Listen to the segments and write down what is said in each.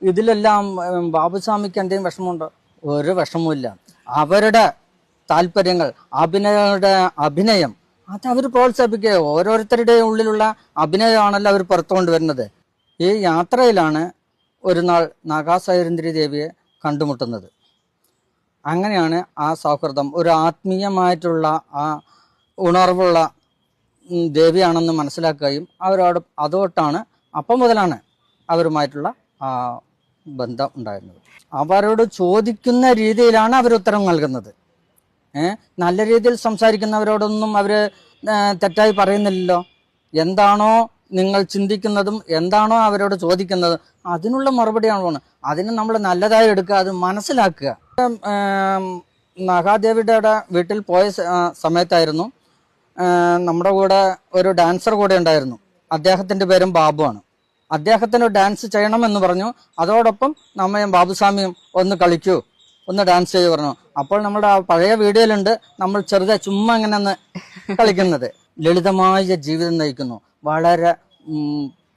ഇതിലെല്ലാം ബാബുസ്വാമിക്ക് എന്തെങ്കിലും വിഷമമുണ്ടോ? ഒരു വിഷമവുമില്ല. അവരുടെ താല്പര്യങ്ങൾ, അഭിനയം അത് അവർ പ്രോത്സാഹിപ്പിക്കുക. ഓരോരുത്തരുടെയും ഉള്ളിലുള്ള അഭിനയമാണല്ലോ അവർ പുറത്തു കൊണ്ടുവരുന്നത്. ഈ യാത്രയിലാണ് ഒരു നാൾ നാഗാസൈരന്ധ്രി ദേവിയെ കണ്ടുമുട്ടുന്നത്. അങ്ങനെയാണ് ആ സൗഹൃദം, ഒരു ആത്മീയമായിട്ടുള്ള ആ ഉണർവുള്ള ദേവിയാണെന്ന് മനസ്സിലാക്കുകയും അതോട്ടാണ് അപ്പം മുതലാണ് അവരുമായിട്ടുള്ള ആ ബന്ധം ഉണ്ടായിരുന്നത്. അവരോട് ചോദിക്കുന്ന രീതിയിലാണ് അവർ ഉത്തരം നൽകുന്നത്. നല്ല രീതിയിൽ സംസാരിക്കുന്നവരോടൊന്നും അവർ തെറ്റായി പറയുന്നില്ലല്ലോ. എന്താണോ നിങ്ങൾ ചിന്തിക്കുന്നതും എന്താണോ അവരോട് ചോദിക്കുന്നത് അതിനുള്ള മറുപടിയാണ് പോകുന്നത്. അതിന് നമ്മൾ നല്ലതായി എടുക്കുക, അത് മനസ്സിലാക്കുക. നാഗാദേവിയുടെ വീട്ടിൽ പോയ സമയത്തായിരുന്നു നമ്മുടെ കൂടെ ഒരു ഡാൻസർ കൂടെ ഉണ്ടായിരുന്നു. അദ്ദേഹത്തിൻ്റെ പേരും ബാബുവാണ്. അദ്ദേഹത്തിന് ഡാൻസ് ചെയ്യണമെന്ന് പറഞ്ഞു. അതോടൊപ്പം നമ്മയും ബാബുസ്വാമിയും ഒന്ന് കളിക്കൂ, ഒന്ന് ഡാൻസ് ചെയ്തു പറഞ്ഞു. അപ്പോൾ നമ്മുടെ ആ പഴയ വീഡിയോയിലുണ്ട് നമ്മൾ ചെറുതായി ചുമ്മാ ഇങ്ങനെ ഒന്ന് കളിക്കുന്നത്. ലളിതമായ ജീവിതം നയിക്കുന്നു. വളരെ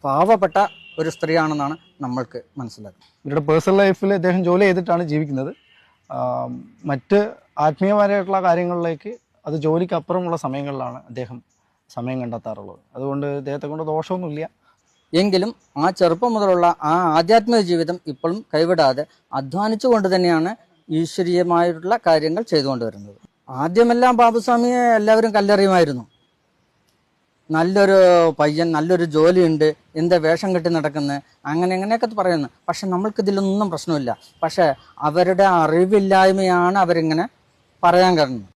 പാവപ്പെട്ട ഒരു സ്ത്രീയാണെന്നാണ് നമ്മൾക്ക് മനസ്സിലാക്കുന്നത്. ഇവരുടെ പേഴ്സണൽ ലൈഫിൽ അദ്ദേഹം ജോലി ചെയ്തിട്ടാണ് ജീവിക്കുന്നത്. മറ്റ് ആത്മീയപരമായിട്ടുള്ള കാര്യങ്ങളിലേക്ക് അത് ജോലിക്കപ്പുറമുള്ള സമയങ്ങളിലാണ് അദ്ദേഹം സമയം കണ്ടെത്താറുള്ളത്. അതുകൊണ്ട് ഇദ്ദേഹത്തെ കൊണ്ട് ദോഷമൊന്നുമില്ല. എങ്കിലും ആ ചെറുപ്പം മുതലുള്ള ആ ആധ്യാത്മിക ജീവിതം ഇപ്പോഴും കൈവിടാതെ അധ്വാനിച്ചുകൊണ്ട് തന്നെയാണ് ഈശ്വരീയമായിട്ടുള്ള കാര്യങ്ങൾ ചെയ്തുകൊണ്ടുവരുന്നത്. ആദ്യമെല്ലാം ബാബുസ്വാമിയെ എല്ലാവരും കല്ലെറിയുമായിരുന്നു. നല്ലൊരു പയ്യൻ, നല്ലൊരു ജോലിയുണ്ട്, എന്താ വേഷം കെട്ടി നടക്കുന്നത്, അങ്ങനെയൊക്കെ പറയുന്നു. പക്ഷെ നമ്മൾക്കിതിലൊന്നും പ്രശ്നമില്ല. പക്ഷെ അവരുടെ അറിവില്ലായ്മയാണ് അവരിങ്ങനെ പറയാൻ കാരണം.